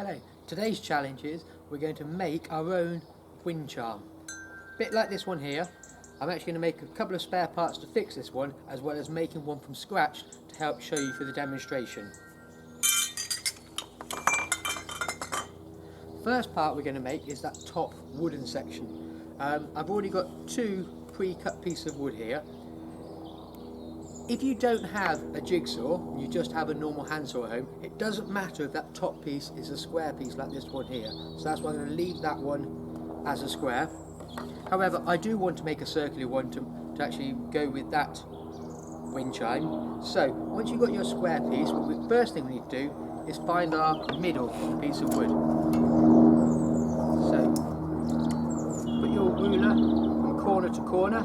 Hello, today's challenge is we're going to make our own wind charm. A bit like this one here. I'm actually going to make a couple of spare parts to fix this one, as well as making one from scratch to help show you for the demonstration. First part we're going to make is that top wooden section. I've already got two pre-cut pieces of wood here. If you don't have a jigsaw, you just have a normal handsaw at home, it doesn't matter if that top piece is a square piece like this one here. So that's why I'm going to leave that one as a square. However, I do want to make a circular one to actually go with that wind chime. So once you've got your square piece, the first thing we need to do is find our middle piece of wood. So put your ruler from corner to corner.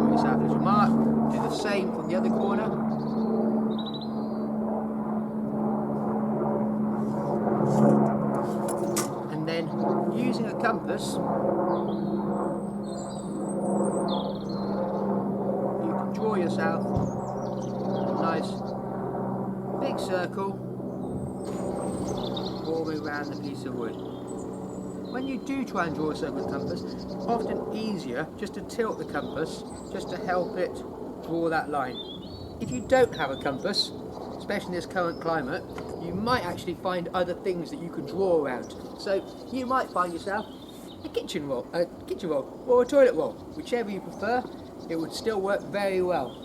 Yourself a little mark, do the same from the other corner. And then using a compass, you can draw yourself a nice big circle all the way around the piece of wood. When you do try and draw a circle with a compass, it's often easier just to tilt the compass, just to help it draw that line. If you don't have a compass, especially in this current climate, you might actually find other things that you can draw around. So you might find yourself a kitchen roll or a toilet roll, whichever you prefer. It would still work very well.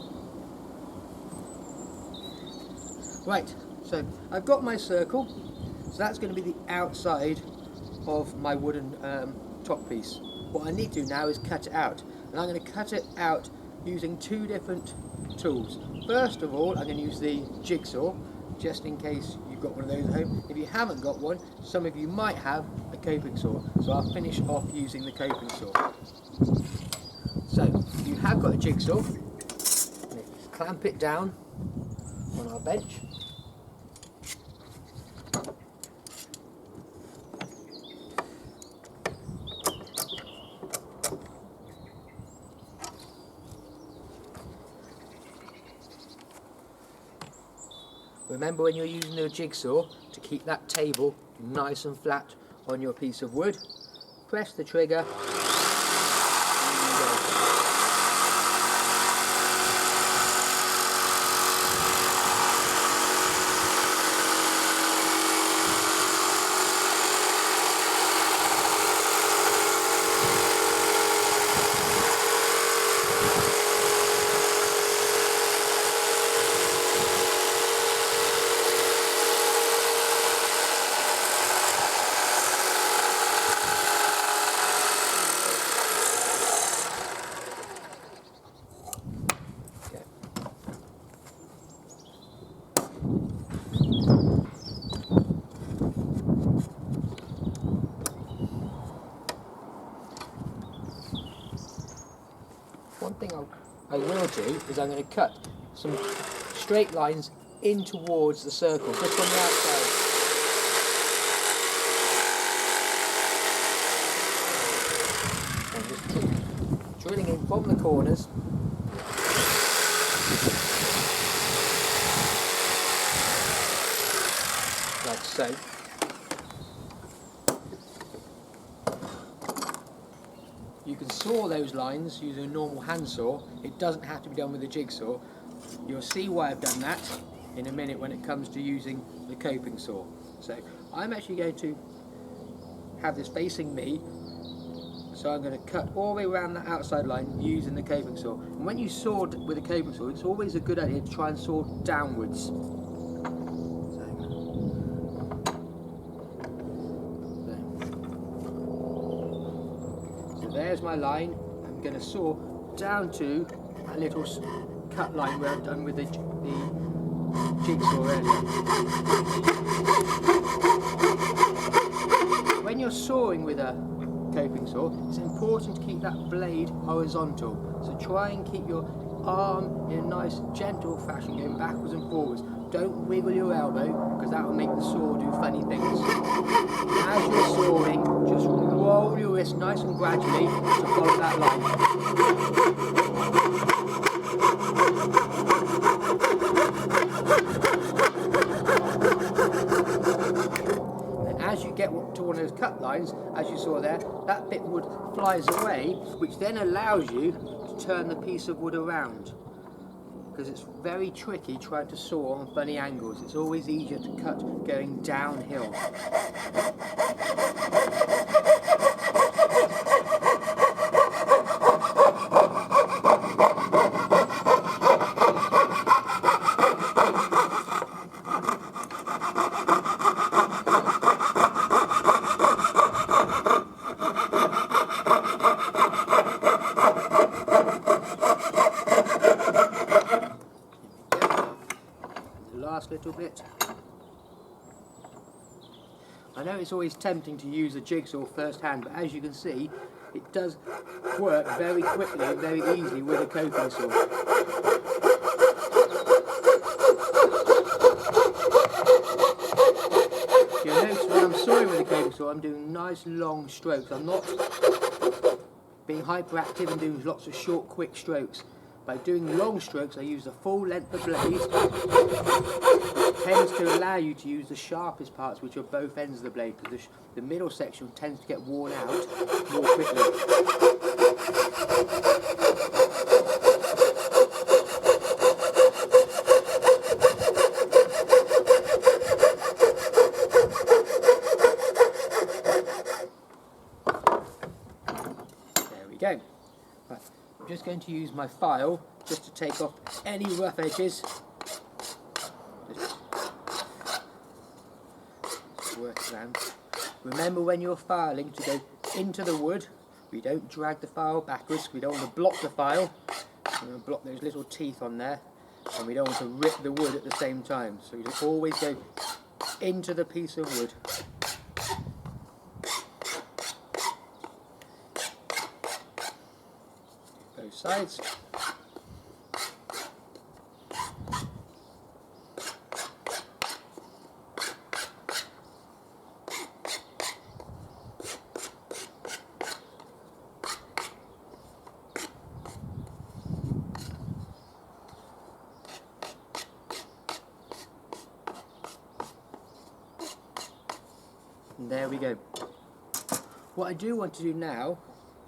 Right, so I've got my circle, so that's going to be the outside of my wooden top piece. What I need to do now is cut it out, and I'm going to cut it out using two different tools. First of all, I'm going to use the jigsaw, just in case you've got one of those at home. If you haven't got one, some of you might have a coping saw, so I'll finish off using the coping saw. So if you have got a jigsaw, clamp it down on our bench. Remember when you're using the jigsaw to keep that table nice and flat on your piece of wood. Press the trigger. One thing I will do is I'm going to cut some straight lines in towards the circle, just on the outside. I'm just drilling in from the corners. Like so. You can saw those lines using a normal handsaw. It doesn't have to be done with a jigsaw. You'll see why I've done that in a minute when it comes to using the coping saw. So I'm actually going to have this facing me. So I'm going to cut all the way around that outside line using the coping saw. And when you saw with a coping saw, it's always a good idea to try and saw downwards. There's my line. I'm going to saw down to a little cut line where I've done with the jigsaw earlier. When you're sawing with a coping saw, it's important to keep that blade horizontal. So try and keep your arm in a nice gentle fashion going backwards and forwards. Don't wiggle your elbow, because that will make the saw do funny things. As you're sawing, just roll your wrist nice and gradually to follow that line. to one of those cut lines, as you saw there, that bit of wood flies away, which then allows you to turn the piece of wood around. Because it's very tricky trying to saw on funny angles. It's always easier to cut going downhill. Last little bit. I know it's always tempting to use a jigsaw first hand, but as you can see, it does work very quickly and very easily with a coping saw. You'll notice when I'm sawing with a coping saw, I'm doing nice long strokes. I'm not being hyperactive and doing lots of short, quick strokes. By doing long strokes, I use the full length of blade. It tends to allow you to use the sharpest parts, which are both ends of the blade, because the middle section tends to get worn out more quickly. There we go. Right. I'm just going to use my file just to take off any rough edges. Just work it around. Remember when you're filing to go into the wood, we don't drag the file backwards, we don't want to block the file, we don't want to block those little teeth on there, and we don't want to rip the wood at the same time. So you just always go into the piece of wood. Both sides. And there we go. What I do want to do now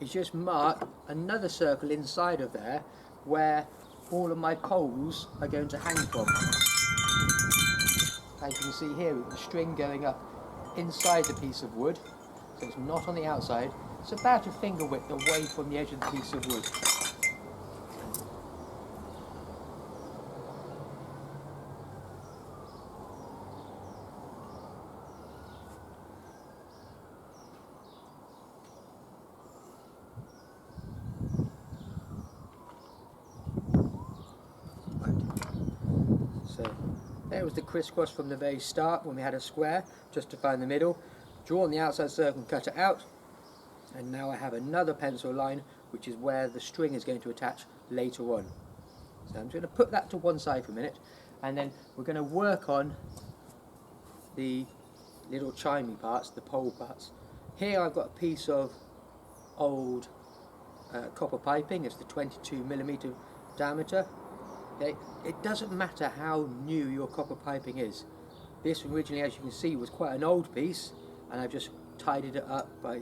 is just mark another circle inside of there where all of my poles are going to hang from. As you can see here, with the string going up inside the piece of wood, so it's not on the outside. It's about a finger width away from the edge of the piece of wood. So there was the crisscross from the very start when we had a square, just to find the middle. Draw on the outside circle and cut it out. And now I have another pencil line, which is where the string is going to attach later on. So I'm just going to put that to one side for a minute, and then we're going to work on the little chimey parts, the pole parts. Here I've got a piece of old copper piping. It's the 22mm diameter. Okay. It doesn't matter how new your copper piping is. This originally, as you can see, was quite an old piece, and I've just tidied it up by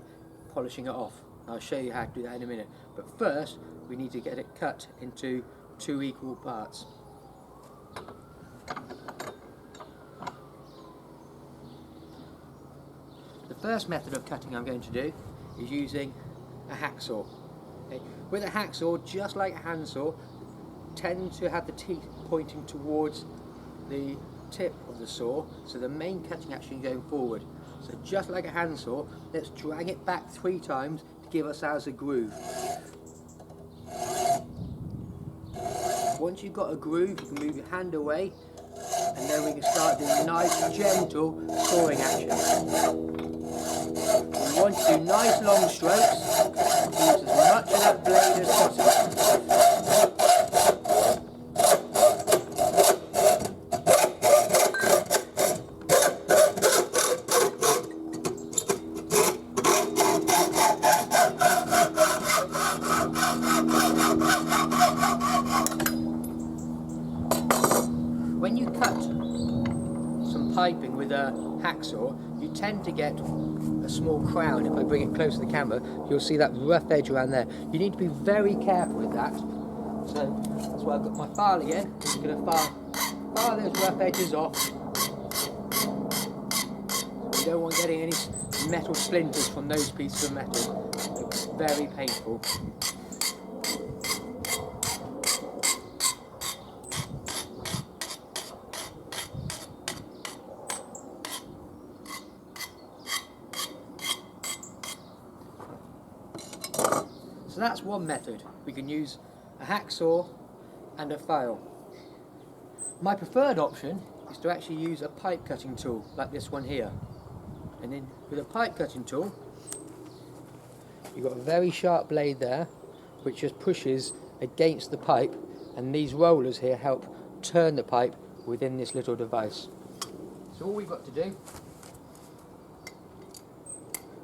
polishing it off. I'll show you how to do that in a minute. But first, we need to get it cut into 2 equal parts. The first method of cutting I'm going to do is using a hacksaw. Okay. With a hacksaw, just like a handsaw, tend to have the teeth pointing towards the tip of the saw, so the main cutting action going forward. So just like a handsaw, let's drag it back 3 times to give ourselves a groove. Once you've got a groove, you can move your hand away, and then we can start doing nice, gentle sawing action. We want to do nice long strokes, use as much of that blade as possible. When you cut some piping with a hacksaw, you tend to get a small crown. If I bring it close to the camera, you'll see that rough edge around there. You need to be very careful with that. So that's why I've got my file again. I'm just going to file those rough edges off. You don't want getting any metal splinters from those pieces of metal. They're very painful. So that's one method. We can use a hacksaw and a file. My preferred option is to actually use a pipe cutting tool like this one here. And then with a pipe cutting tool, you've got a very sharp blade there which just pushes against the pipe, and these rollers here help turn the pipe within this little device. So all we've got to do,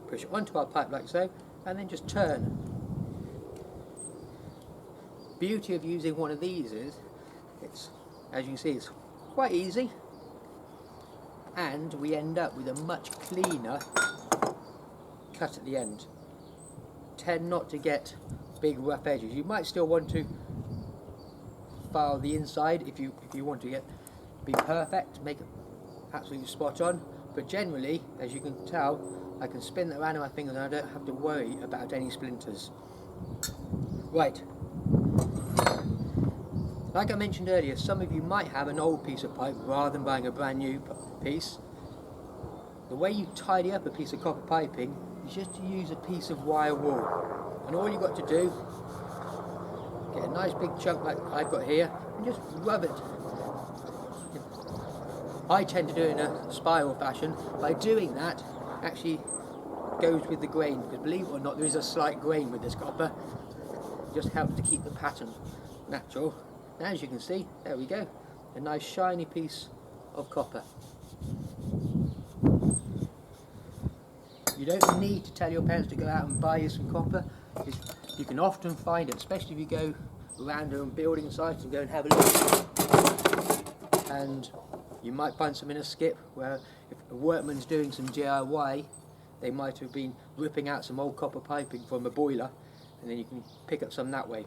push it onto our pipe like so, and then just turn. Beauty of using one of these is, it's, as you can see, it's quite easy, and we end up with a much cleaner cut at the end. Tend not to get big rough edges. You might still want to file the inside if you want to be perfect, make it absolutely spot on, but generally, as you can tell, I can spin that around in my fingers and I don't have to worry about any splinters. Right. Like I mentioned earlier, some of you might have an old piece of pipe rather than buying a brand new piece. The way you tidy up a piece of copper piping is just to use a piece of wire wool. And all you've got to do, get a nice big chunk like I've got here and just rub it. I tend to do it in a spiral fashion. By doing that, actually goes with the grain, because believe it or not, there is a slight grain with this copper. It just helps to keep the pattern natural. And as you can see, there we go, a nice shiny piece of copper. You don't need to tell your parents to go out and buy you some copper. You can often find it, especially if you go around on building sites and go and have a look. And you might find some in a skip where if a workman's doing some DIY, they might have been ripping out some old copper piping from a boiler, and then you can pick up some that way.